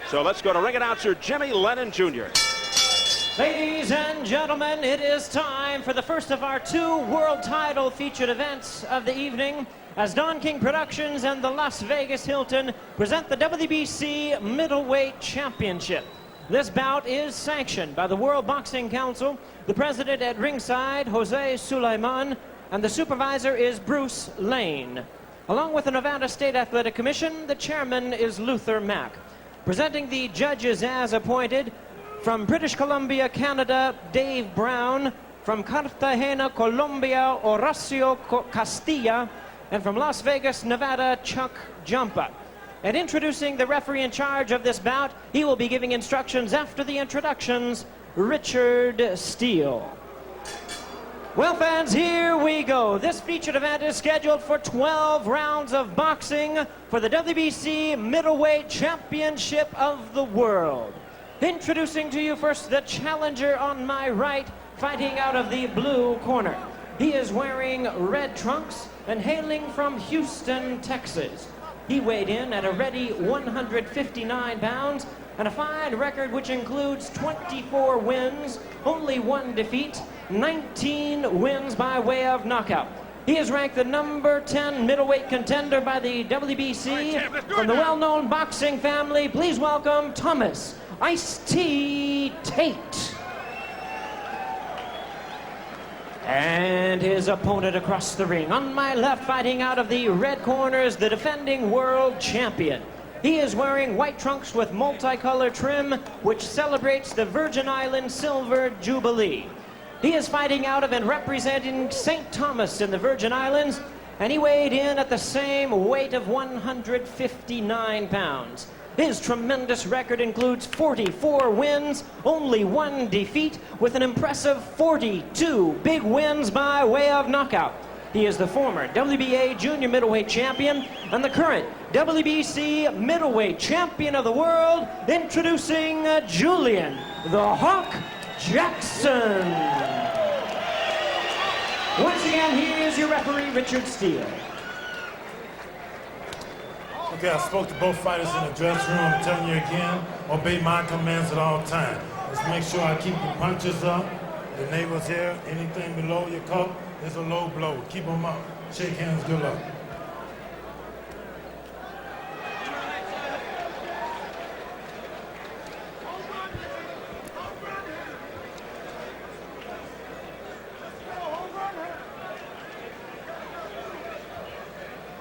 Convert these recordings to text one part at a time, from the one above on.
So let's go to ring announcer Jimmy Lennon Jr. Ladies and gentlemen, it is time for the first of our 2 world title featured events of the evening, as Don King Productions and the Las Vegas Hilton present the WBC Middleweight Championship. This bout is sanctioned by the World Boxing Council, the president at ringside, Jose Sulaiman, and the supervisor is Bruce Lane. Along with the Nevada State Athletic Commission, the chairman is Luther Mack. Presenting the judges as appointed, from British Columbia, Canada, Dave Brown. From Cartagena, Colombia, Horacio Castilla. And from Las Vegas, Nevada, Chuck Jumpa. And introducing the referee in charge of this bout, he will be giving instructions after the introductions, Richard Steele. Well, fans, here we go. This featured event is scheduled for 12 rounds of boxing for the WBC Middleweight Championship of the World. Introducing to you first the challenger on my right, fighting out of the blue corner. He is wearing red trunks and hailing from Houston, Texas. He weighed in at a ready 159 pounds and a fine record which includes 24 wins, only 1 defeat, 19 wins by way of knockout. He is ranked the number 10 middleweight contender by the WBC. From the well-known boxing family, please welcome Thomas Ice-T Tate. And his opponent across the ring. On my left, fighting out of the red corner, is the defending world champion. He is wearing white trunks with multicolored trim, which celebrates the Virgin Islands Silver Jubilee. He is fighting out of and representing St. Thomas in the Virgin Islands, and he weighed in at the same weight of 159 pounds. His tremendous record includes 44 wins, only 1 defeat, with an impressive 42 big wins by way of knockout. He is the former WBA Junior Middleweight Champion and the current WBC Middleweight Champion of the World, introducing Julian the Hawk Jackson. Once again, here is your referee, Richard Steele. Okay, I spoke to both fighters in the dressing room. I'm telling you again, obey my commands at all times. Let's make sure I keep your punches up. The neighbors here, anything below your cup is a low blow. Keep them up. Shake hands, good luck.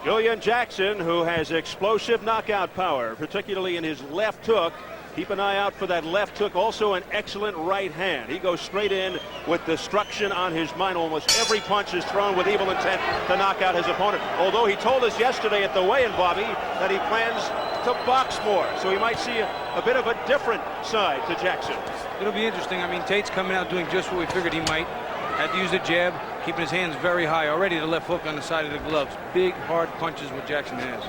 Julian Jackson, who has explosive knockout power, particularly in his left hook. Keep an eye out for that left hook. Also an excellent right hand. He goes straight in with destruction on his mind. Almost every punch is thrown with evil intent to knock out his opponent. Although he told us yesterday at the weigh-in, Bobby, that he plans to box more. So we might see a bit of a different side to Jackson. It'll be interesting. I mean, Tate's coming out doing just what we figured he might. Had to use the jab, keeping his hands very high. Already the left hook on the side of the gloves. Big, hard punches what Jackson has.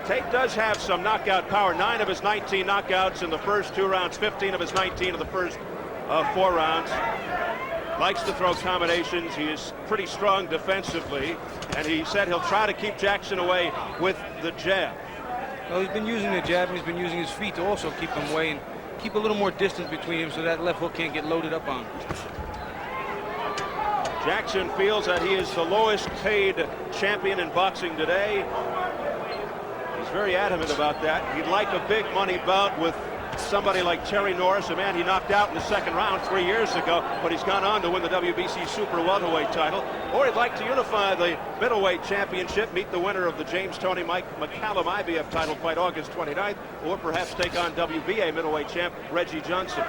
Tate does have some knockout power. 9 of his 19 knockouts in the first 2 rounds. 15 of his 19 in the first 4 rounds. Likes to throw combinations. He is pretty strong defensively. And he said he'll try to keep Jackson away with the jab. Well, he's been using the jab and he's been using his feet to also keep him away and keep a little more distance between him so that left hook can't get loaded up on him. Jackson feels that he is the lowest paid champion in boxing today. He's very adamant about that. He'd like a big money bout with somebody like Terry Norris, a man he knocked out in the 2nd round 3 years ago, but he's gone on to win the WBC Super Welterweight title. Or he'd like to unify the middleweight championship, meet the winner of the James Tony Mike McCallum IBF title fight August 29th, or perhaps take on WBA middleweight champ Reggie Johnson.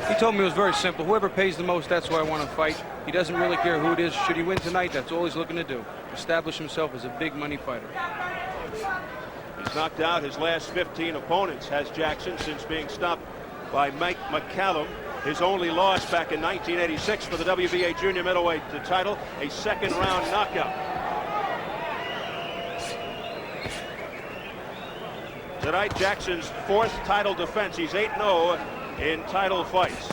He told me it was very simple. Whoever pays the most, that's who I want to fight. He doesn't really care who it is. Should he win tonight, that's all he's looking to do. Establish himself as a big money fighter. He's knocked out his last 15 opponents, has Jackson, since being stopped by Mike McCallum. His only loss back in 1986 for the WBA Junior Middleweight title, a 2nd round knockout. Tonight, Jackson's 4th title defense. He's 8-0 in title fights.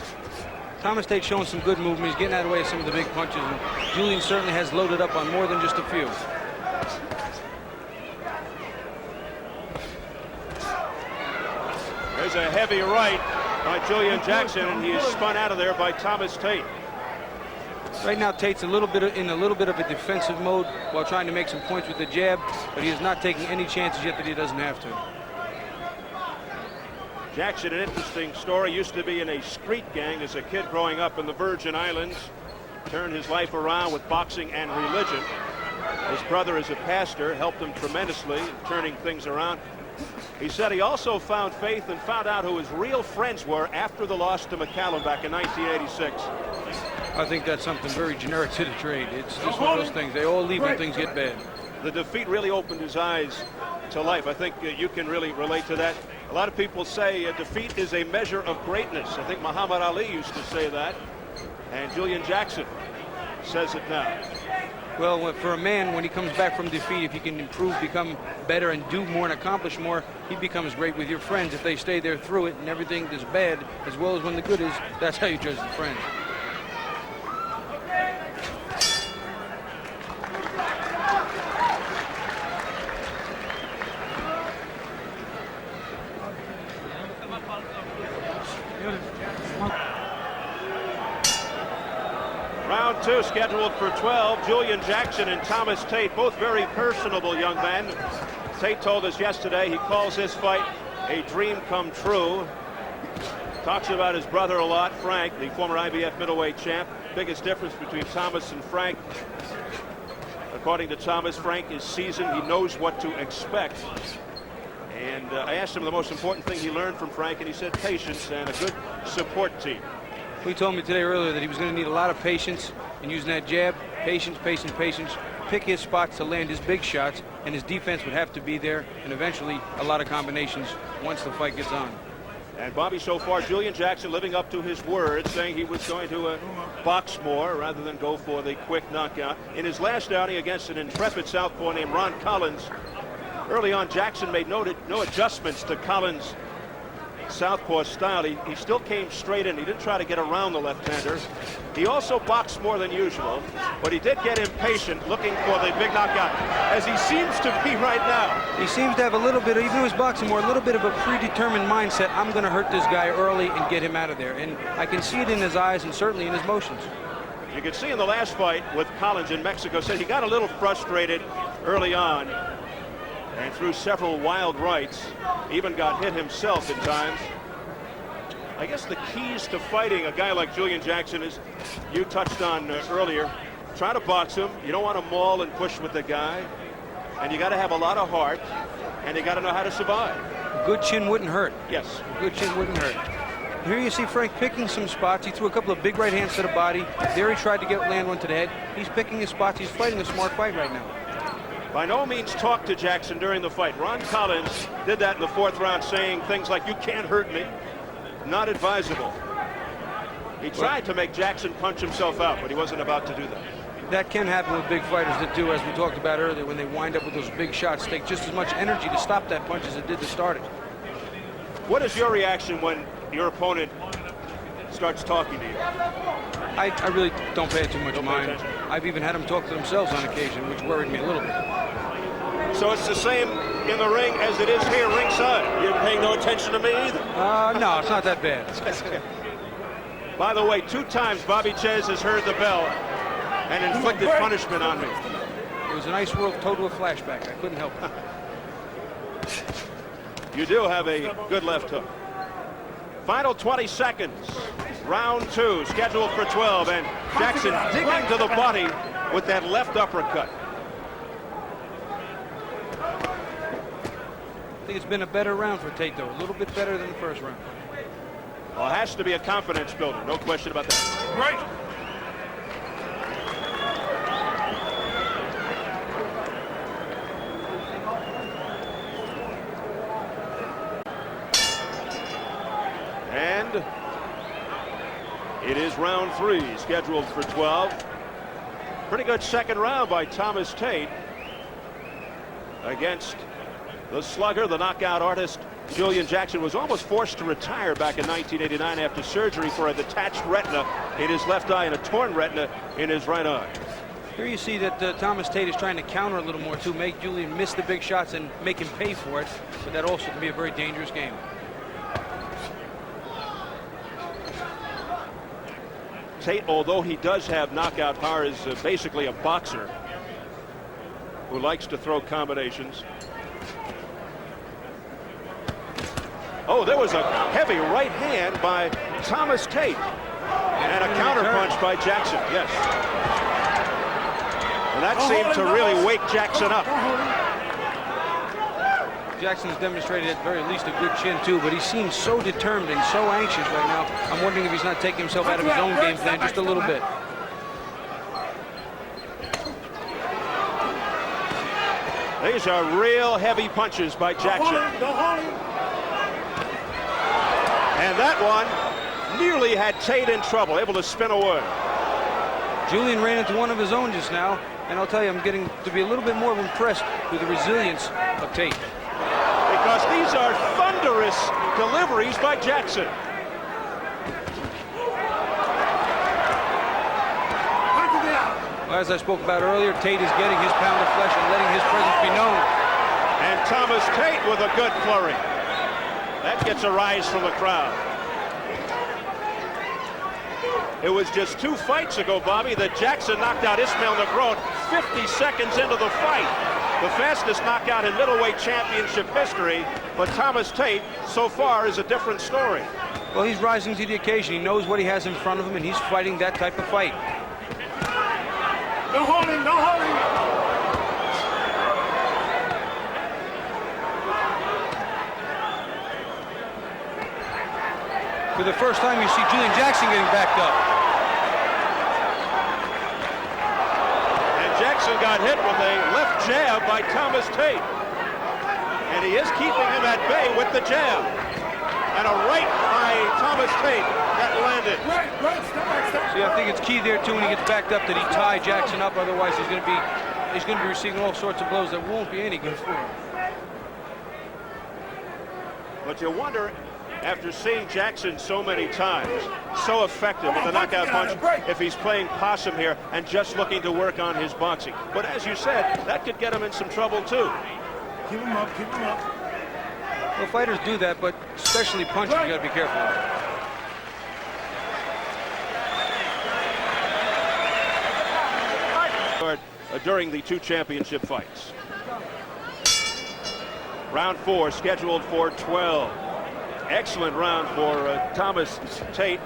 Thomas Tate showing some good movement. He's getting out of the way of some of the big punches. And Julian certainly has loaded up on more than just a few. is a heavy right by Julian Jackson, and he is spun out of there by Thomas Tate. Right now, Tate's in a little bit of a defensive mode while trying to make some points with the jab, but he is not taking any chances yet that he doesn't have to. Jackson, an interesting story, used to be in a street gang as a kid growing up in the Virgin Islands. Turned his life around with boxing and religion. His brother is a pastor, helped him tremendously in turning things around. He said he also found faith and found out who his real friends were after the loss to McCallum back in 1986. I think that's something very generic to the trade. It's just one of those things. They all leave when things get bad. The defeat really opened his eyes to life. I think you can really relate to that. A lot of people say a defeat is a measure of greatness. I think Muhammad Ali used to say that. And Julian Jackson says it now. Well, for a man, when he comes back from defeat, if he can improve, become better, and do more and accomplish more, he becomes great with your friends. If they stay there through it and everything is bad, as well as when the good is, that's how you judge the friends. Round 2 scheduled for 12. Julian Jackson and Thomas Tate, both very personable young men. Tate told us yesterday he calls this fight a dream come true. Talks about his brother a lot, Frank, the former IBF middleweight champ. Biggest difference between Thomas and Frank. According to Thomas, Frank is seasoned. He knows what to expect. And I asked him the most important thing he learned from Frank, and he said patience and a good support team. He told me today earlier that he was going to need a lot of patience in using that jab. Patience, patience, patience. Pick his spots to land his big shots, and his defense would have to be there, and eventually a lot of combinations once the fight gets on. And Bobby, so far, Julian Jackson living up to his word, saying he was going to box more rather than go for the quick knockout. In his last outing against an intrepid southpaw named Ron Collins, early on, Jackson made no adjustments to Collins' southpaw style. He still came straight in. He didn't try to get around the left-hander. He also boxed more than usual, but he did get impatient looking for the big knockout, as he seems to be right now. He seems to have a little bit, even though he's boxing more, a little bit of a predetermined mindset. I'm going to hurt this guy early and get him out of there. And I can see it in his eyes and certainly in his motions. You can see in the last fight with Collins in Mexico, said he got a little frustrated early on and threw several wild rights, even got hit himself at times. I guess the keys to fighting a guy like Julian Jackson is, you touched on earlier, try to box him. You don't want to maul and push with the guy, and you got to have a lot of heart, and you got to know how to survive. A good chin wouldn't hurt. Yes. A good chin wouldn't hurt. Here you see Frank picking some spots. He threw a couple of big right hands to the body. There he tried to land one to the head. He's picking his spots. He's fighting a smart fight right now. By no means talk to Jackson during the fight. Ron Collins did that in the 4th round, saying things like, "You can't hurt me." Not advisable. He tried to make Jackson punch himself out, but he wasn't about to do that. That can happen with big fighters that do, as we talked about earlier, when they wind up with those big shots. Take just as much energy to stop that punch as it did to start it. What is your reaction when your opponent starts talking to you? I really don't pay too much mind. I've even had them talk to themselves on occasion, which worried me a little bit. So it's the same in the ring as it is here ringside. You're paying no attention to me either. No, it's not that bad. By the way, 2 times Bobby Chez has heard the bell and inflicted punishment on me. It was a nice world total of flashback. I couldn't help it. You do have a good left hook. Final 20 seconds. Round 2 scheduled for 12, and Jackson digging to the body with that left uppercut. I think it's been a better round for Tate, though. A little bit better than the first round. Well, it has to be a confidence builder. No question about that. Right. And it is round 3, scheduled for 12. Pretty good second round by Thomas Tate against the slugger, the knockout artist. Julian Jackson was almost forced to retire back in 1989 after surgery for a detached retina in his left eye and a torn retina in his right eye. Here you see that Thomas Tate is trying to counter a little more to make Julian miss the big shots and make him pay for it, but that also can be a very dangerous game. Tate, although he does have knockout power, is basically a boxer who likes to throw combinations. Oh, there was a heavy right hand by Thomas Tate. And a counterpunch by Jackson, yes. And that seemed to really wake Jackson up. Jackson's demonstrated at the very least a good chin too, but he seems so determined and so anxious right now. I'm wondering if he's not taking himself out of his own game plan just a little bit. These are real heavy punches by Jackson. And that one nearly had Tate in trouble, able to spin away. Julian ran into one of his own just now, and I'll tell you, I'm getting to be a little bit more impressed with the resilience of Tate. Because these are thunderous deliveries by Jackson. Well, as I spoke about earlier, Tate is getting his pound of flesh and letting his presence be known. And Thomas Tate with a good flurry. That gets a rise from the crowd. It was just 2 fights ago, Bobby, that Jackson knocked out Ismail Negron 50 seconds into the fight. The fastest knockout in middleweight championship history, but Thomas Tate so far is a different story. Well, he's rising to the occasion. He knows what he has in front of him, and he's fighting that type of fight. No holding, no holding. For the first time, you see Julian Jackson getting backed up. And Jackson got hit with a left jab by Thomas Tate. And he is keeping him at bay with the jab. And a right by Thomas Tate that landed. See, I think it's key there too when he gets backed up that he tie Jackson up. Otherwise, he's going to be receiving all sorts of blows that won't be any good for him. But you wonder, after seeing Jackson so many times, so effective with the knockout punch, if he's playing possum here and just looking to work on his boxing. But as you said, that could get him in some trouble too. Keep him up, keep him up. Well, fighters do that, but especially punching, you got to be careful of it. During the 2 championship fights. Round 4 scheduled for 12. Excellent round for Thomas Tate.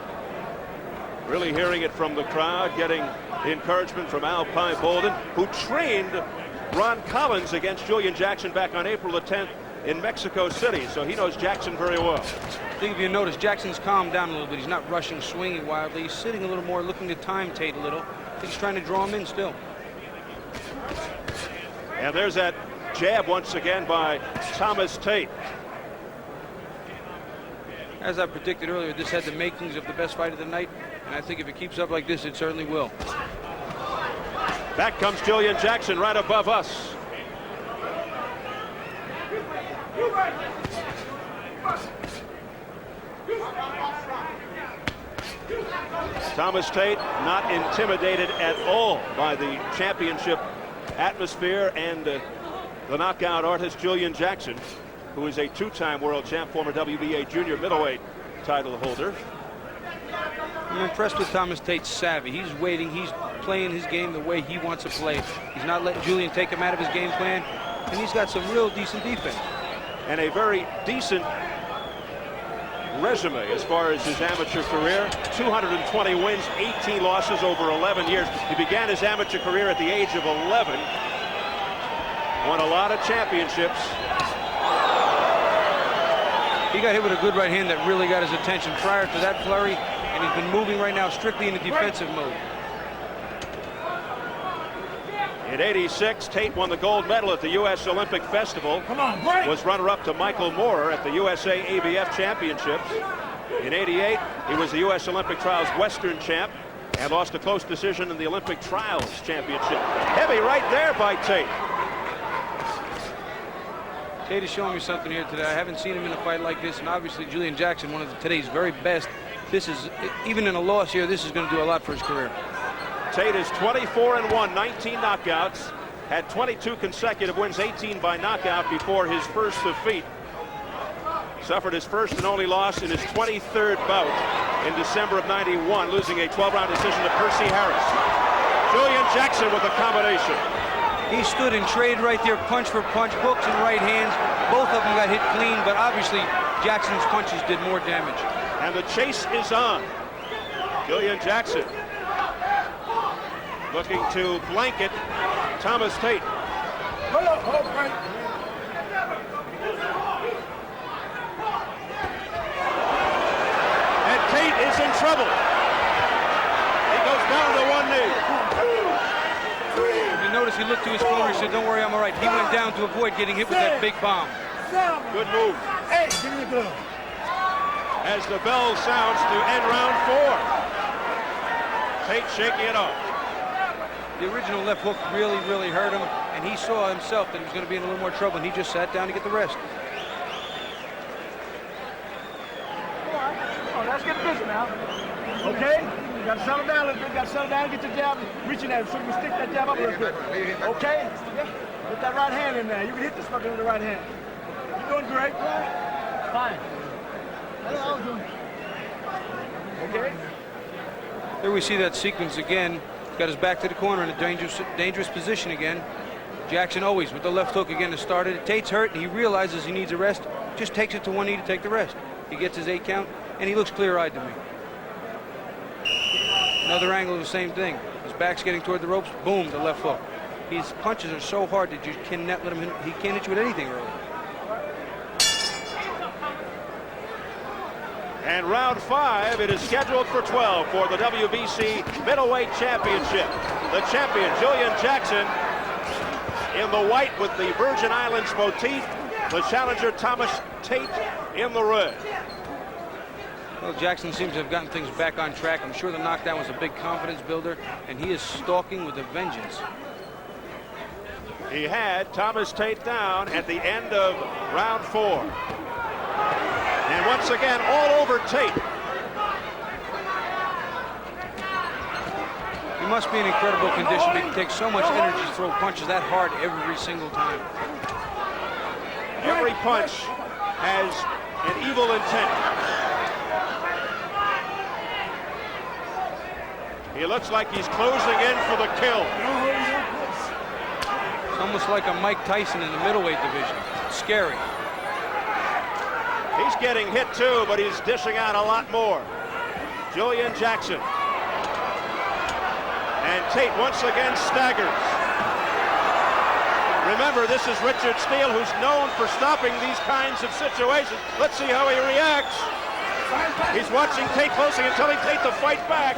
Really hearing it from the crowd, getting the encouragement from Alpine Bolden, who trained Ron Collins against Julian Jackson back on April the 10th in Mexico City, so he knows Jackson very well. I think if you notice, Jackson's calmed down a little bit. He's not rushing, swinging wildly. He's sitting a little more, looking to time Tate a little. I think he's trying to draw him in still. And there's that jab once again by Thomas Tate. As I predicted earlier, this had the makings of the best fight of the night, and I think if it keeps up like this, it certainly will. Back comes Julian Jackson right above us. Thomas Tate not intimidated at all by the championship atmosphere and the knockout artist Julian Jackson, who is a 2-time world champ, former WBA junior middleweight title holder. I'm impressed with Thomas Tate's savvy. He's waiting. He's playing his game the way he wants to play. He's not letting Julian take him out of his game plan, and he's got some real decent defense. And a very decent resume as far as his amateur career. 220 wins, 18 losses over 11 years. He began his amateur career at the age of 11. Won a lot of championships. He got hit with a good right hand that really got his attention prior to that flurry, and he's been moving right now strictly in the defensive mode. In '86, Tate won the gold medal at the U.S. Olympic Festival. Was runner-up to Michael Moorer at the USA ABF Championships. In '88, he was the U.S. Olympic Trials Western champ and lost a close decision in the Olympic Trials Championship. Heavy right there by Tate. Tate is showing me something here today. I haven't seen him in a fight like this, and obviously Julian Jackson, one of today's very best. This is, even in a loss here, this is going to do a lot for his career. Tate is 24-1, 19 knockouts, had 22 consecutive wins, 18 by knockout before his first defeat. Suffered his first and only loss in his 23rd bout in December of '91, losing a 12-round decision to Percy Harris. Julian Jackson with a combination. He stood and traded right there, punch for punch, hooks and right hands. Both of them got hit clean, but obviously Jackson's punches did more damage. And the chase is on. Julian Jackson looking to blanket Thomas Tate. And Tate is in trouble. He goes down to one knee. If you notice, he looked to his corner, he said, "Don't worry, I'm all right." He went down to avoid getting hit with that big bomb. Good move. Hey, give me the glove. As the bell sounds to end round 4. Tate shaking it off. The original left hook really, really hurt him, and he saw himself that he was going to be in a little more trouble, and he just sat down to get the rest. Oh, let's get busy now. Okay? You gotta settle down a little bit. You gotta settle down, get your jab reaching at it so you can stick that jab up a little bit. Okay? Yeah. Put that right hand in there. You can hit this fucker with the right hand. You're doing great. Fine. That's all I was doing. Okay? There we see that sequence again. Got his back to the corner in a dangerous position again. Jackson always with the left hook again to start it. Tate's hurt and he realizes he needs a rest. Just takes it to one knee to take the rest. He gets his 8 count and he looks clear-eyed to me. Another angle of the same thing. His back's getting toward the ropes. Boom, the left hook. His punches are so hard that you cannot let him hit. He can't hit you with anything early. And round 5, it is scheduled for 12 for the WBC Middleweight Championship. The champion, Julian Jackson, in the white with the Virgin Islands motif. The challenger, Thomas Tate, in the red. Well, Jackson seems to have gotten things back on track. I'm sure the knockdown was a big confidence builder, and he is stalking with a vengeance. He had Thomas Tate down at the end of round 4. And once again, all over Tate. He must be in incredible condition. He takes so much energy to throw punches that hard every single time. Every punch has an evil intent. He looks like he's closing in for the kill. It's almost like a Mike Tyson in the middleweight division. It's scary. He's getting hit too, but he's dishing out a lot more. Julian Jackson. And Tate once again staggers. Remember, this is Richard Steele, who's known for stopping these kinds of situations. Let's see how he reacts. He's watching Tate closely and telling Tate to fight back.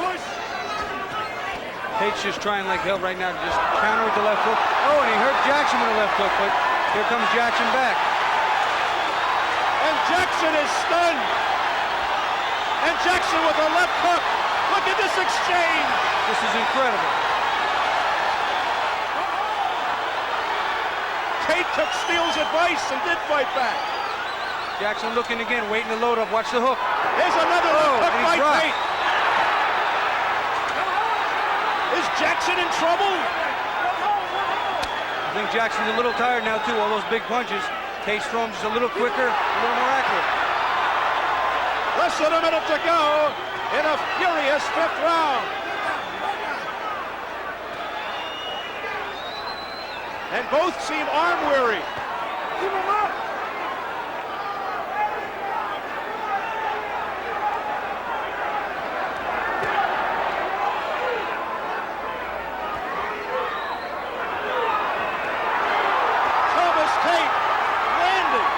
Tate's just trying like hell right now to just counter with the left hook. Oh, and he hurt Jackson with the left hook, but here comes Jackson back. And Jackson is stunned. And Jackson with a left hook. Look at this exchange. This is incredible. Tate took Steele's advice and did fight back. Jackson looking again, waiting to load up. Watch the hook. There's another left hook and by he's dropped. Tate. Is Jackson in trouble? I think Jackson's a little tired now too, all those big punches. Tate's throwing just a little quicker, a little more accurate. Less than a minute to go in a furious 5th round. And both seem arm weary. Keep him up. Thomas Tate landing.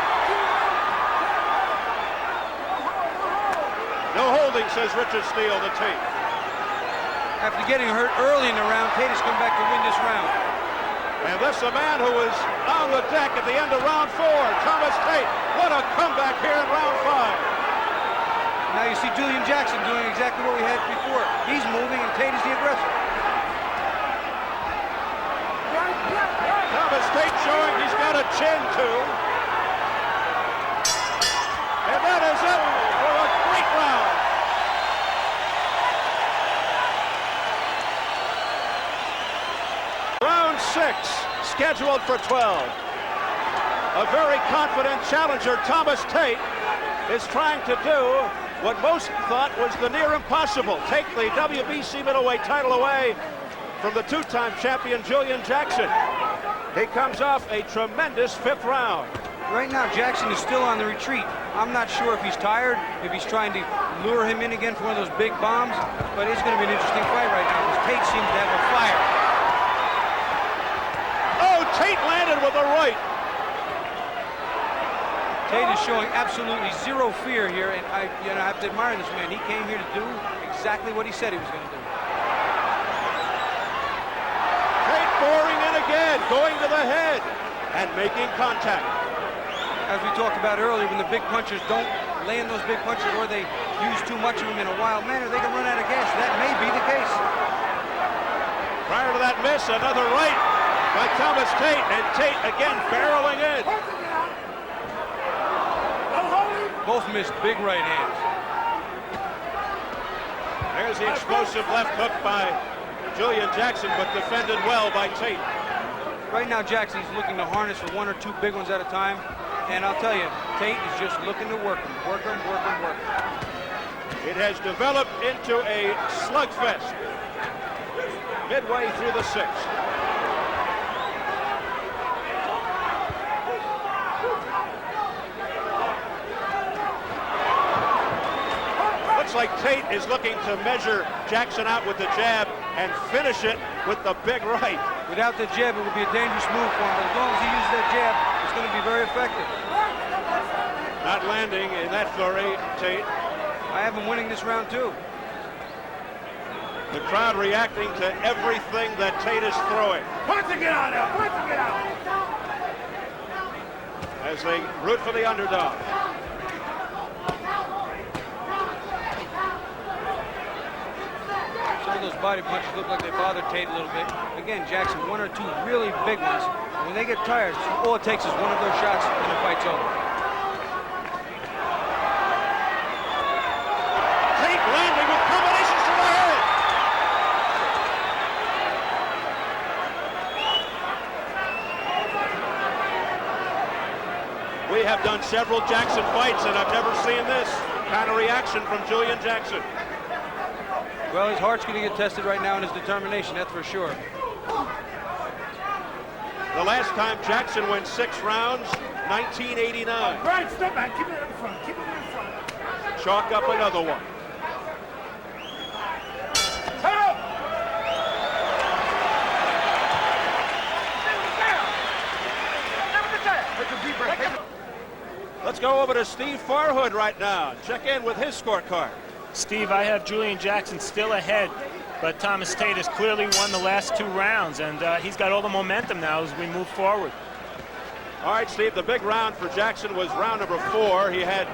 No holding, says Richard Steele to Tate. After getting hurt early in the round, Tate has come back to win this round. And this is a man who was on the deck at the end of round 4. Thomas Tate, what a comeback here in round 5. Now you see Julian Jackson doing exactly what we had before. He's moving and Tate is the aggressor. Thomas Tate showing he's got a chin too. And that is it for a great round. Round 6, scheduled for 12. A very confident challenger, Thomas Tate, is trying to do what most thought was the near impossible. Take the WBC middleweight title away from the two-time champion Julian Jackson. He comes off a tremendous 5th round. Right now, Jackson is still on the retreat. I'm not sure if he's tired, if he's trying to lure him in again for one of those big bombs, but it's going to be an interesting fight right now because Tate seems to have a fire. Oh, Tate landed with a right. Tate is showing absolutely zero fear here, and I have to admire this man. He came here to do exactly what he said he was going to do. Tate boring in again, going to the head and making contact. As we talked about earlier, when the big punchers don't land those big punches or they use too much of them in a wild manner, they can run out of gas. That may be the case. Prior to that miss, another right by Thomas Tate, and Tate again barreling in. Both missed big right hands. There's the explosive left hook by Julian Jackson, but defended well by Tate. Right now, Jackson's looking to harness for 1 or 2 big ones at a time. And I'll tell you, Tate is just looking to work them, work them, work them, work them. It has developed into a slugfest midway through the 6th. Looks like Tate is looking to measure Jackson out with the jab and finish it with the big right. Without the jab, it would be a dangerous move for him, but as long as he uses that jab, it's going to be very effective. Not landing in that flurry, Tate. I have him winning this round, too. The crowd reacting to everything that Tate is throwing. Punch to get out there! Punch to get out! As they root for the underdog. Some of those body punches look like they bothered Tate a little bit. Again, Jackson, 1 or 2 really big ones. And when they get tired, all it takes is one of those shots and the fight's over. Tate landing with combinations to the head. We have done several Jackson fights, and I've never seen this kind of reaction from Julian Jackson. Well, his heart's going to get tested right now and his determination, that's for sure. The last time Jackson went 6 rounds, 1989. Right, step back. Keep it in front. Keep it in front. Chalk up another one. Help! Let's go over to Steve Farhood right now. Check in with his scorecard. Steve, I have Julian Jackson still ahead, but Thomas Tate has clearly won the last 2 rounds, and he's got all the momentum now as we move forward. All right, Steve, the big round for Jackson was round number 4. He had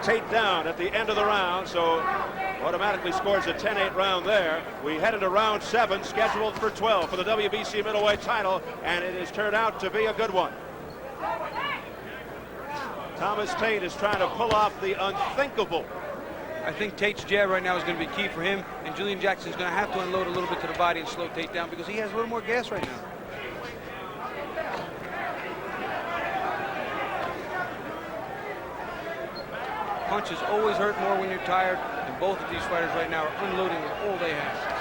Tate down at the end of the round, so automatically scores a 10-8 round there. We head into round 7, scheduled for 12 for the WBC middleweight title, and it has turned out to be a good one. Thomas Tate is trying to pull off the unthinkable. I think Tate's jab right now is going to be key for him, and Julian Jackson's going to have to unload a little bit to the body and slow Tate down because he has a little more gas right now. Punches always hurt more when you're tired, and both of these fighters right now are unloading with all they have.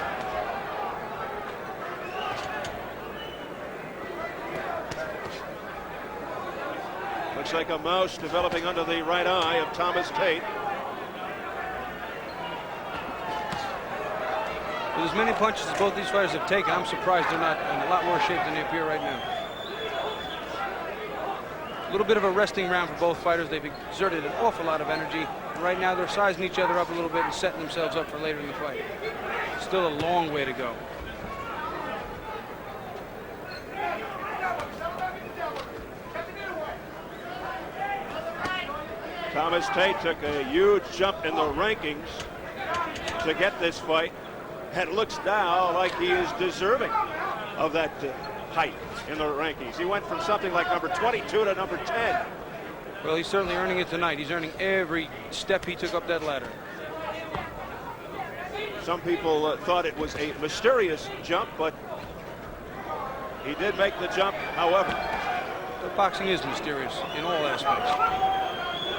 Looks like a mouse developing under the right eye of Thomas Tate. With as many punches as both these fighters have taken, I'm surprised they're not in a lot worse shape than they appear right now. A little bit of a resting round for both fighters. They've exerted an awful lot of energy. And right now, they're sizing each other up a little bit and setting themselves up for later in the fight. Still a long way to go. Thomas Tate took a huge jump in the rankings to get this fight, and looks now like he is deserving of that height in the rankings. He went from something like number 22 to number 10. Well, he's certainly earning it tonight. He's earning every step he took up that ladder. Some people thought it was a mysterious jump, but he did make the jump, however. But boxing is mysterious in all aspects.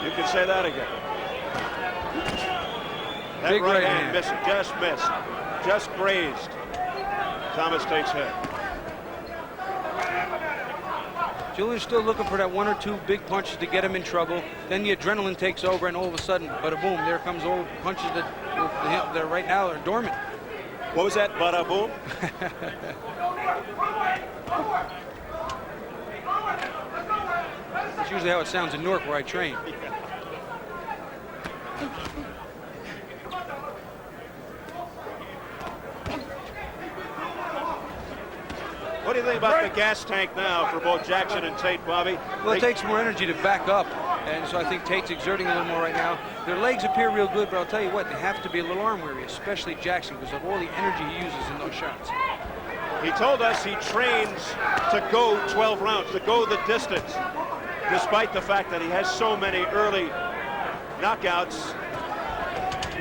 You can say that again. That Big right right hand hand. missed, just missed, just grazed Thomas Tate's head. Julian's still looking for that 1 or 2 big punches to get him in trouble. Then the adrenaline takes over, and all of a sudden, bada boom, there comes all punches that right now are dormant. What was that? Bada boom? That's usually how it sounds in Newark, where I train. What do you think about the gas tank now for both Jackson and Tate, Bobby? Well, it takes more energy to back up, and so I think Tate's exerting a little more right now. Their legs appear real good, but I'll tell you what, they have to be a little arm weary, especially Jackson, because of all the energy he uses in those shots. He told us he trains to go 12 rounds, to go the distance, despite the fact that he has so many early knockouts.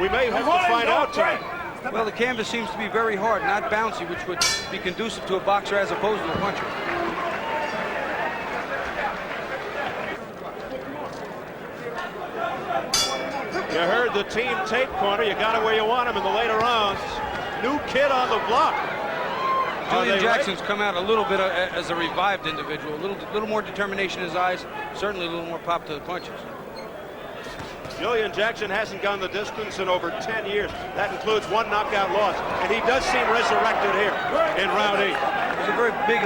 We may have to find out tonight. Well, the canvas seems to be very hard, not bouncy, which would be conducive to a boxer as opposed to a puncher. You heard the Team Tate corner. You got it where you want him in the later rounds. New kid on the block. Julian Jackson's come out a little bit as a revived individual, a little more determination in his eyes, certainly a little more pop to the punches. Julian Jackson hasn't gone the distance in over 10 years. That includes 1 knockout loss. And he does seem resurrected here in round 8. There's a very big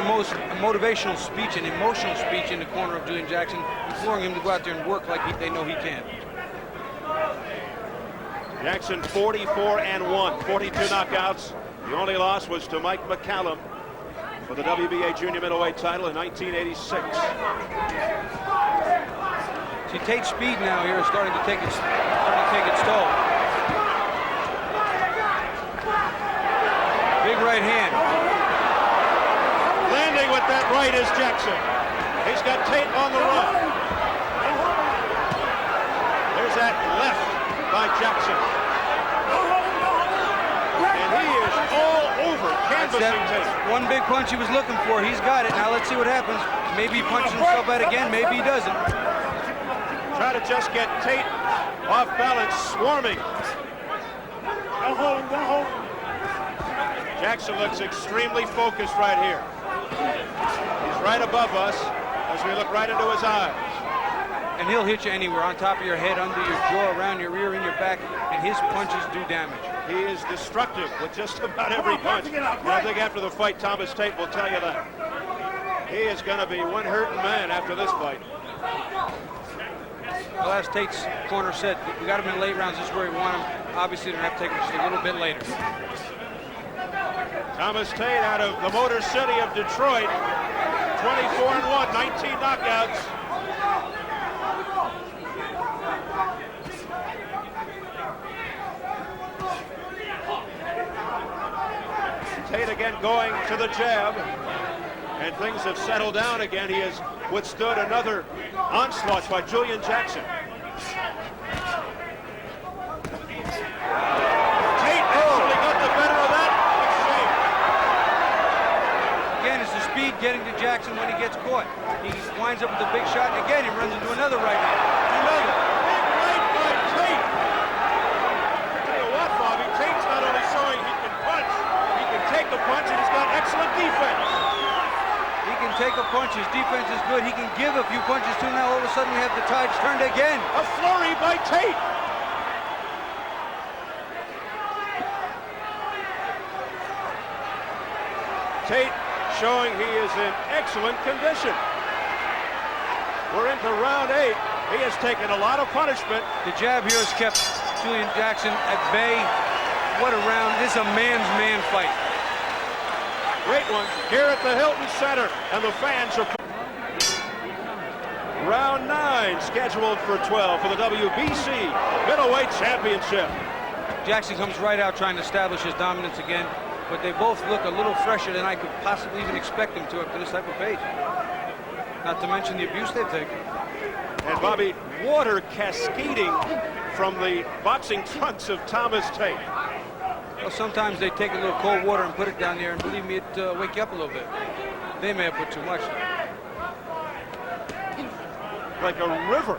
motivational speech and emotional speech in the corner of Julian Jackson, imploring him to go out there and work like they know he can. Jackson 44-1, 42 knockouts. The only loss was to Mike McCallum for the WBA junior middleweight title in 1986. See, Tate's speed now here is starting to take its toll. Big right hand. Landing with that right is Jackson. He's got Tate on the run. There's that left by Jackson. And he is all over canvassing Tate. One big punch he was looking for. He's got it. Now let's see what happens. Maybe he punches himself out again. Maybe he doesn't. Try to just get Tate off balance, swarming. Jackson looks extremely focused right here. He's right above us as we look right into his eyes. And he'll hit you anywhere, on top of your head, under your jaw, around your ear, in your back, and his punches do damage. He is destructive with just about every punch. And I think after the fight, Thomas Tate will tell you that. He is going to be one hurting man after this fight. Well, as Tate's corner said, we got him in late rounds. This is where we want him. Obviously, they're going to have to take him just a little bit later. Thomas Tate out of the Motor City of Detroit, 24-1, 19 knockouts. Tate again going to the jab, and things have settled down again. He has withstood another onslaught by Julian Jackson. Tate actually got the better of that. Again, it's the speed getting to Jackson when he gets caught. He winds up with a big shot, and again, he runs into another right hand. Another big right by Tate. I tell you what, Bobby, Tate's not only showing he can punch, he can take a punch, and he's got excellent defense. He can take a punch. His defense is good. He can give a few punches too. Now all of a sudden we have the tides turned again. A flurry by Tate. Tate showing he is in excellent condition. We're into round 8. He has taken a lot of punishment. The jab here has kept Julian Jackson at bay. What a round. This is a man-to-man fight. Great one here at the Hilton Center, and the fans are... Round 9 scheduled for 12 for the WBC Middleweight Championship. Jackson comes right out trying to establish his dominance again, but they both look a little fresher than I could possibly even expect them to after this type of pace. Not to mention the abuse they've taken. And Bobby, water cascading from the boxing trunks of Thomas Tate. Well, sometimes they take a little cold water and put it down there, and believe me, it wake you up a little bit. They may have put too much. Like a river.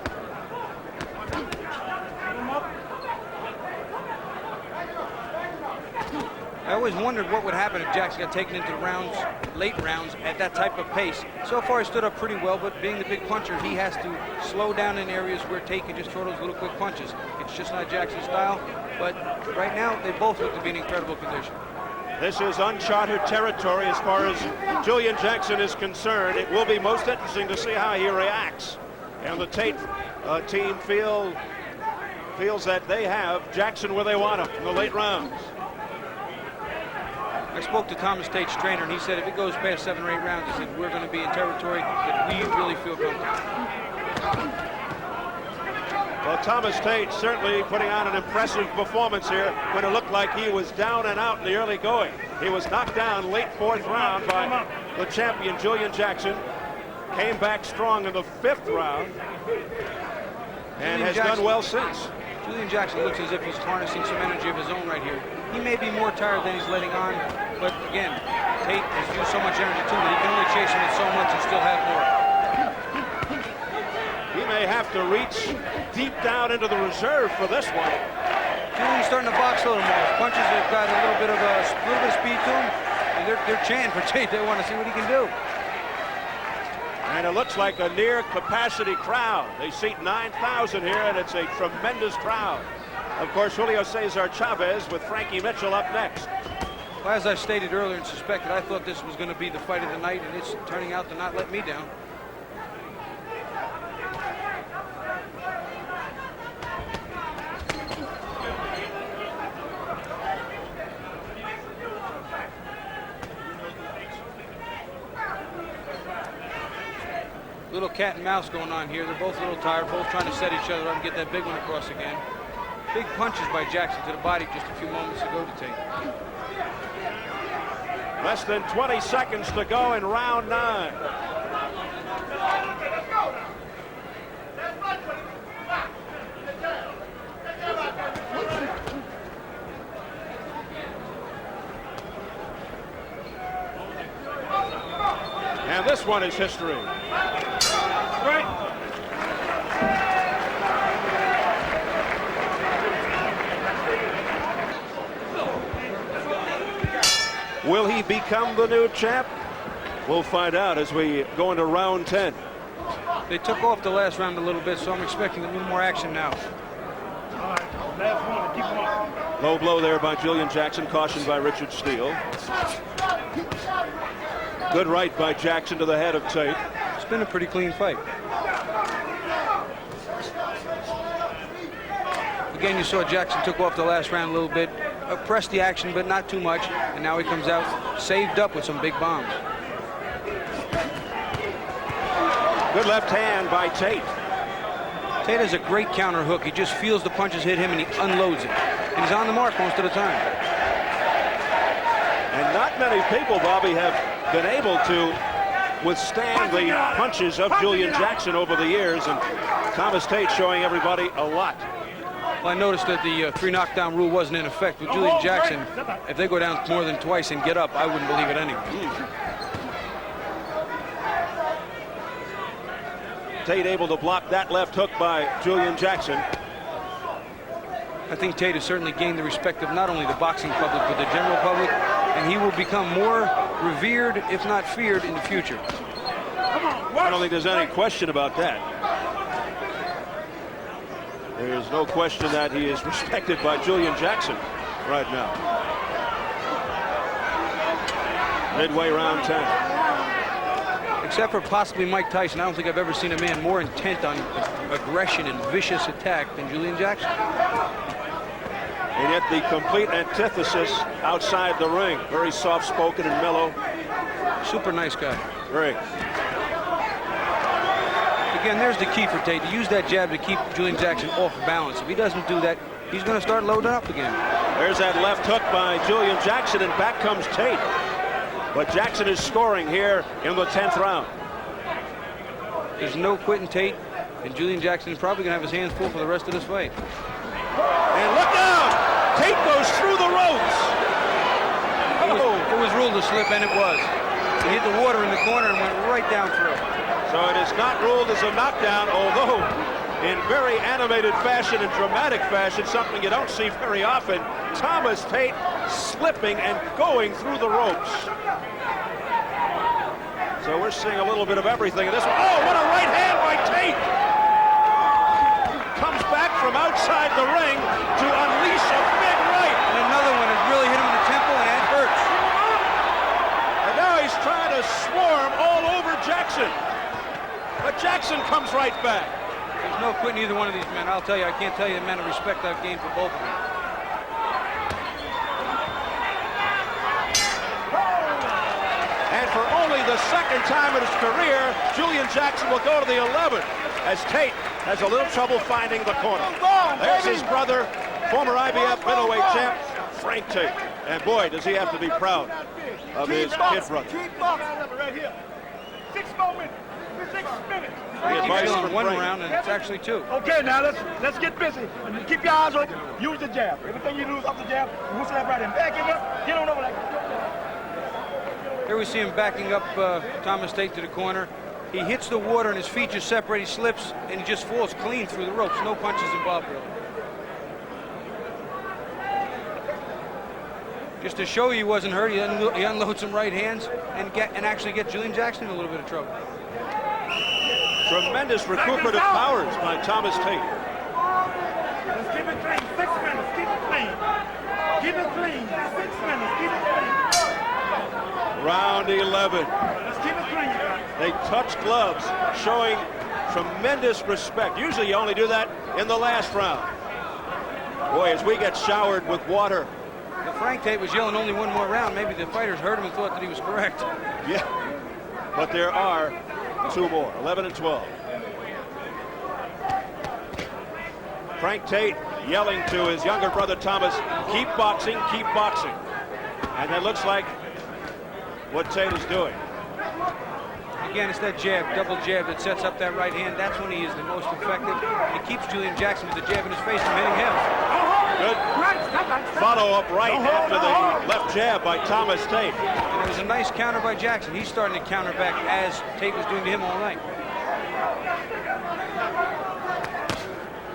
always wondered what would happen if Jackson got taken into the rounds, late rounds, at that type of pace. So far, he stood up pretty well, but being the big puncher, he has to slow down in areas where Tate can just throw those little quick punches. It's just not Jackson's style, but right now, they both look to be in incredible condition. This is uncharted territory as far as Julian Jackson is concerned. It will be most interesting to see how he reacts. And the Tate team feels that they have Jackson where they want him in the late rounds. I spoke to Thomas Tate's trainer, and he said if it goes past 7 or 8 rounds, he said we're going to be in territory that we really feel comfortable. Well, Thomas Tate certainly putting on an impressive performance here when it looked like he was down and out in the early going. He was knocked down late 4th round by the champion, Julian Jackson. Came back strong in the 5th round and has done well since. Julian Jackson looks as if he's harnessing some energy of his own right here. He may be more tired than he's letting on, but again, Tate has used so much energy too that he can only chase him with so much and still have more. He may have to reach deep down into the reserve for this one. Julian's starting to box a little more. His punches have got a little bit of speed to him, and they're chanting for Tate. They want to see what he can do. And it looks like a near capacity crowd. They seat 9,000 here, and it's a tremendous crowd. Of course, Julio Cesar Chavez with Frankie Mitchell up next. Well, as I stated earlier and suspected, I thought this was going to be the fight of the night, and it's turning out to not let me down. Little cat and mouse going on here. They're both a little tired, both trying to set each other up and get that big one across again. Big punches by Jackson to the body just a few moments ago to Tate. Less than 20 seconds to go in round 9. And this one is history. Will he become the new champ? We'll find out as we go into round 10. They took off the last round a little bit, so I'm expecting a little more action now. Low blow there by Julian Jackson, cautioned by Richard Steele. Good right by Jackson to the head of Tate. It's been a pretty clean fight. Again, you saw Jackson took off the last round a little bit, pressed the action, but not too much, and now he comes out saved up with some big bombs. Good left hand by Tate. Tate has a great counter hook. He just feels the punches hit him and he unloads it. And he's on the mark most of the time. And not many people, Bobby, have been able to withstand the punches of Julian Jackson over the years, and Thomas Tate showing everybody a lot. Well, I noticed that the 3 knockdown rule wasn't in effect with Julian Jackson. If they go down more than twice and get up, I wouldn't believe it anyway. Tate able to block that left hook by Julian Jackson. I think Tate has certainly gained the respect of not only the boxing public, but the general public, and he will become more revered, if not feared, in the future. I don't think there's any question about that. There's no question that he is respected by Julian Jackson right now. Midway round 10. Except for possibly Mike Tyson, I don't think I've ever seen a man more intent on aggression and vicious attack than Julian Jackson. And yet the complete antithesis outside the ring. Very soft-spoken and mellow. Super nice guy. Great. Again, there's the key for Tate, to use that jab to keep Julian Jackson off balance. If he doesn't do that, he's going to start loading up again. There's that left hook by Julian Jackson, and back comes Tate. But Jackson is scoring here in the 10th round. There's no quitting Tate, and Julian Jackson is probably going to have his hands full for the rest of this fight. And look out! Tate goes through the ropes. It was ruled a slip, and it was. He hit the water in the corner and went right down through. So it is not ruled as a knockdown, although in very animated fashion and dramatic fashion, something you don't see very often. Thomas Tate slipping and going through the ropes. So we're seeing a little bit of everything in this one. Oh, what a right hand by Tate! Comes back from outside the ring to unleash a big right. And another one has really hit him in the temple, and that hurts. And now he's trying to swarm all over Jackson. But Jackson comes right back. There's no quitting either one of these men. I'll tell you, I can't tell you the amount of respect I've gained for both of them. And for only the second time in his career, Julian Jackson will go to the 11th as Tate has a little trouble finding the corner. There's his brother, former IBF middleweight champ, Frank Tate. And boy, does he have to be proud of his kid brother. Keep boxing right here. 6 moments. 6 minutes. He advice keeps from on one Frank. round, and it's actually 2. Okay, now let's get busy. Keep your eyes open. Use the jab. Everything you lose off the jab, whistle that right in. Back him up. Get on over that. Here we see him backing up Thomas Tate to the corner. He hits the water and his feet just separate. He slips and he just falls clean through the ropes. No punches involved, really. Just to show you he wasn't hurt, he unloads some right hands and actually get Julian Jackson in a little bit of trouble. Tremendous recuperative powers by Thomas Tate. Let's keep it clean. 6 minutes. Keep it clean. Keep it clean. 6 minutes. Keep it clean. Round 11. Let's keep it clean. They touch gloves, showing tremendous respect. Usually you only do that in the last round. Boy, as we get showered with water. If Frank Tate was yelling only one more round, maybe the fighters heard him and thought that he was correct. Yeah, but there are 2 more, 11 and 12. Frank Tate yelling to his younger brother Thomas, keep boxing, keep boxing. And that looks like what Tate is doing. Again, it's that jab, double jab that sets up that right hand. That's when he is the most effective. It keeps Julian Jackson with the jab in his face from hitting him. Good follow-up right after the left jab by Thomas Tate. And it was a nice counter by Jackson. He's starting to counter back as Tate was doing to him all night.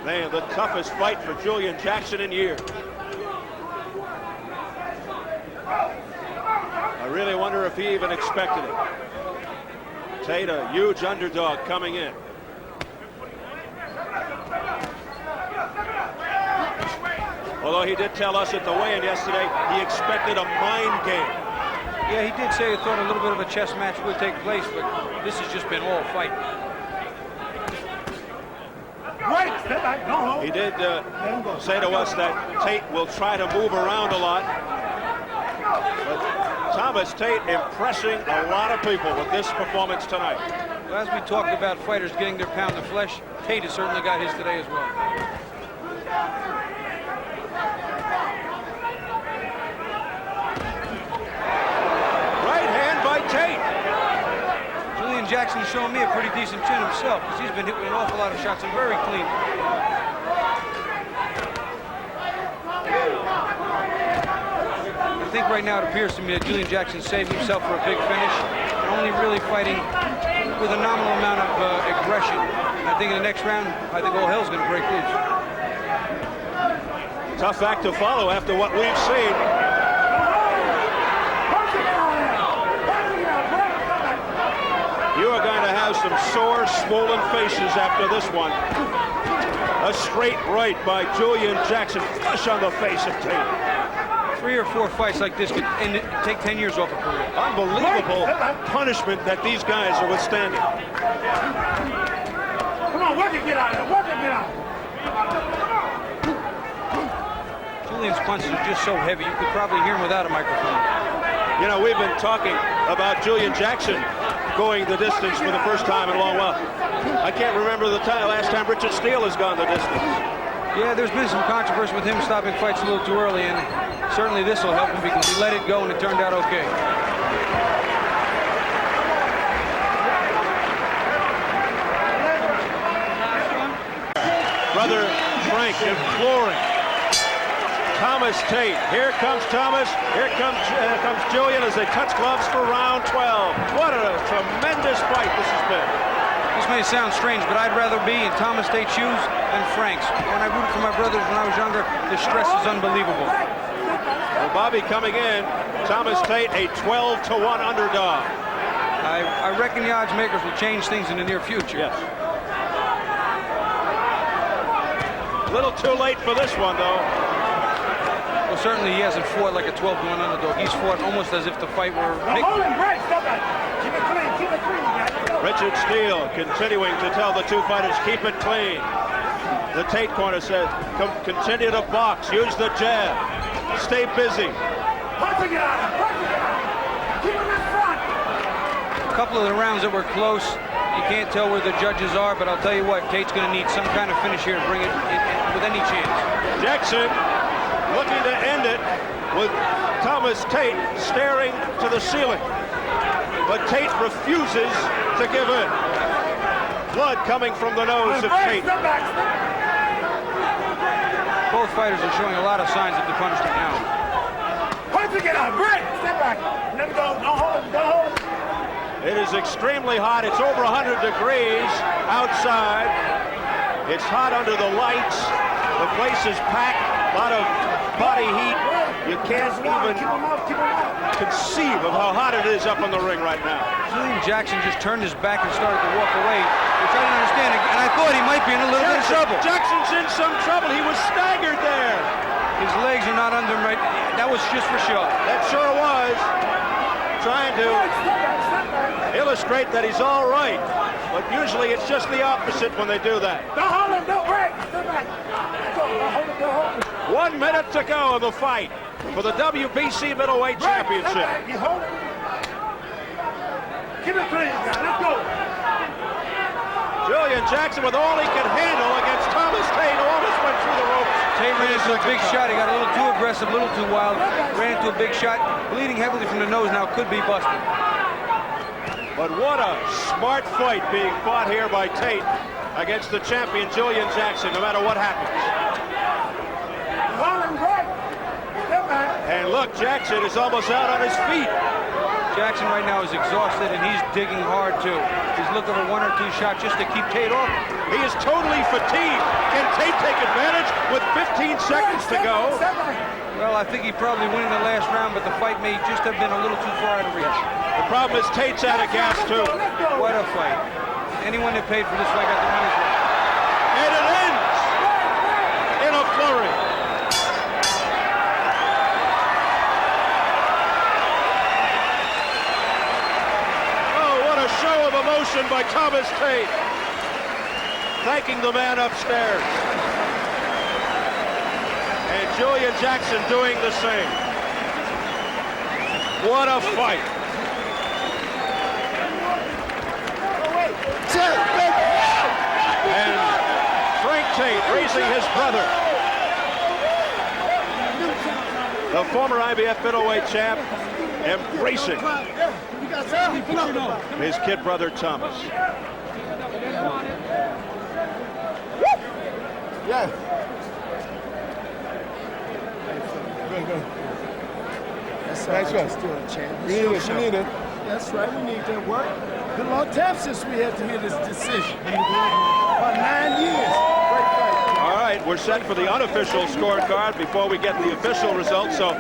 Man, the toughest fight for Julian Jackson in years. I really wonder if he even expected it. Tate, a huge underdog coming in. Although he did tell us at the weigh-in yesterday he expected a mind game. Yeah, he did say he thought a little bit of a chess match would take place, but this has just been all fight. He did say to us that Tate will try to move around a lot. But Thomas Tate impressing a lot of people with this performance tonight. Well, as we talked about fighters getting their pound of flesh, Tate has certainly got his today as well. Right hand by Tate. Julian Jackson's showing me a pretty decent chin himself because he's been hit with an awful lot of shots and very clean. I think right now it appears to me that Julian Jackson saved himself for a big finish and only really fighting with a nominal amount of aggression. And I think in the next round, I think all hell's going to break loose. Tough act to follow after what we've seen. You are going to have some sore, swollen faces after this one. A straight right by Julian Jackson, flush on the face of Tate. 3 or 4 fights like this could take 10 years off a career. Unbelievable punishment that these guys are withstanding. Come on, work it, get out of there. Work it, get out. Julian's punches are just so heavy, you could probably hear him without a microphone. You know, we've been talking about Julian Jackson going the distance for the first time in a long while. I can't remember the last time Richard Steele has gone the distance. Yeah, there's been some controversy with him stopping fights a little too early, and certainly this will help him because he let it go and it turned out okay. Brother Frank imploring Thomas Tate. Here comes Thomas. Here comes Julian as they touch gloves for round 12. What a tremendous fight this has been. This may sound strange, but I'd rather be in Thomas Tate's shoes than Frank's. When I rooted for my brothers when I was younger, the stress is unbelievable. Well, Bobby coming in, Thomas Tate a 12-to-1 underdog. I reckon the odds makers will change things in the near future. Yes. A little too late for this one, though. Well, certainly he hasn't fought like a 12-to-1 underdog. He's fought almost as if the fight were big. Hold him, break. Stop that. Keep it clean. Keep it clean, guys. Richard Steele continuing to tell the two fighters, keep it clean. The Tate corner says, continue to box, use the jab, stay busy. Punching it out. Punching it out. Keep him in front. A couple of the rounds that were close, you can't tell where the judges are, but I'll tell you what, Tate's going to need some kind of finish here to bring it with any chance. Jackson looking to end it with Thomas Tate staring to the ceiling. But Tate refuses to give in. Blood coming from the nose of Tate. Step back. Both fighters are showing a lot of signs of the punishment now. Punching it out. Break. Step back. Let me go. Don't hold him. Don't hold him. It is extremely hot. It's over 100 degrees outside. It's hot under the lights. The place is packed. A lot of body heat. You can't even conceive of how hot it is up in the ring right now. Julian Jackson just turned his back and started to walk away, which I didn't understand, and I thought he might be in a little bit of trouble. Jackson's in some trouble. He was staggered there. His legs are not under him right. That was just for show. That sure was. Trying to illustrate that he's all right. But usually it's just the opposite when they do that. Don't hold him. Don't break. Step back. Don't hold him. Don't hold him. 1 minute to go in the fight for the WBC Middleweight Championship. You hold it. Keep it clean, guys. Let's go. Julian Jackson with all he could handle against Thomas Tate, who almost went through the ropes. Tate ran into a big shot. He got a little too aggressive, a little too wild. Ran into a big shot. Bleeding heavily from the nose now. Could be busted. But what a smart fight being fought here by Tate against the champion Julian Jackson, no matter what happens. And look, Jackson is almost out on his feet. Jackson right now is exhausted, and he's digging hard, too. He's looking for 1 or 2 shots just to keep Tate off. He is totally fatigued. Can Tate take advantage with 15 seconds to go? Well, I think he probably won in the last round, but the fight may just have been a little too far out of reach. The problem is Tate's out of gas, too. What a fight. Anyone that paid for this fight got the money's worth. And it ends in a flurry. Show of emotion by Thomas Tate, thanking the man upstairs. And Julian Jackson doing the same. What a fight. And Frank Tate raising his brother. The former IBF middleweight champ embracing his kid brother Thomas. Yeah. Good. That's right. Still a champ. We need it. That's right. We need that work. Been a long time since we had to hear this decision. About 9 years. Great fight. All right, we're set for the unofficial scorecard before we get the official results. So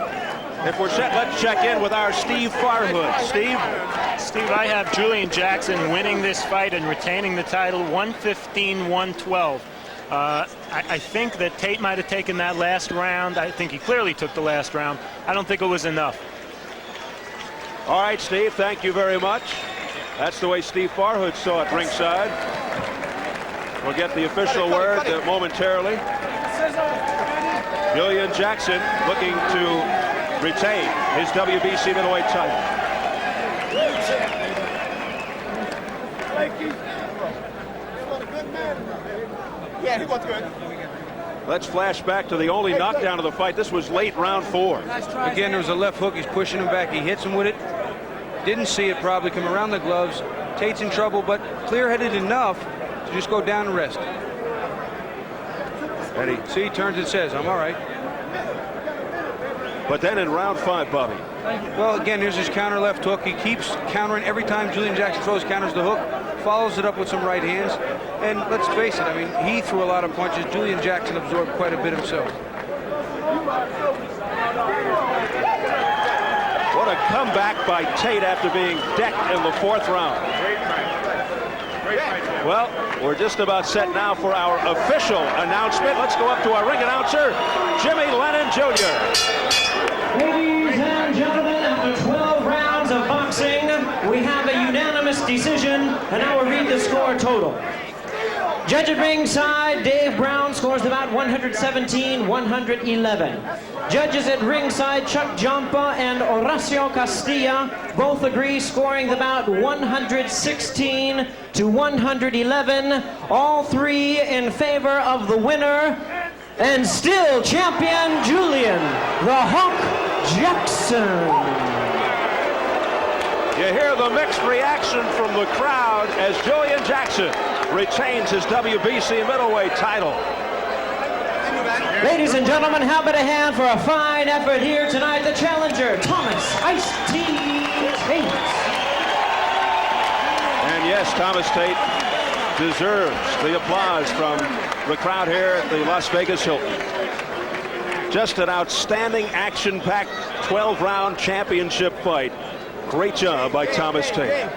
if we're set, let's check in with our Steve Farhood. Steve, I have Julian Jackson winning this fight and retaining the title 115-112. I think that Tate might have taken that last round. I think he clearly took the last round. I don't think it was enough. All right, Steve, thank you very much. That's the way Steve Farhood saw it ringside. We'll get the official word momentarily. Julian Jackson looking to retain his WBC middleweight title. Yeah, he was good. Let's flash back to the only knockdown of the fight. This was late round 4. Again, there was a left hook. He's pushing him back. He hits him with it. Didn't see it probably come around the gloves. Tate's in trouble, but clear-headed enough to just go down and rest. And he turns and says, I'm all right. But then in round 5, Bobby. Well, again, here's his counter left hook. He keeps countering every time Julian Jackson throws counters the hook. follows it up with some right hands, and let's face it, I mean, he threw a lot of punches. Julian Jackson absorbed quite a bit himself. What a comeback by Tate after being decked in the 4th round. Well, we're just about set now for our official announcement. Let's go up to our ring announcer, Jimmy Lennon Jr. Ladies and gentlemen, after 12 rounds of boxing, we have a unanimous decision, and I will read the score total. Judge at ringside, Dave Brown scores about 117-111. Judges at ringside, Chuck Jampa and Horacio Castilla, both agree scoring about 116-111. All three in favor of the winner, and still champion Julian the Hawk Jackson. You hear the mixed reaction from the crowd as Julian Jackson retains his WBC middleweight title. Ladies and gentlemen, how about a hand for a fine effort here tonight, the challenger, Thomas Ice T. Tate. And yes, Thomas Tate deserves the applause from the crowd here at the Las Vegas Hilton. Just an outstanding action-packed 12-round championship fight. Great job by Thomas Tate.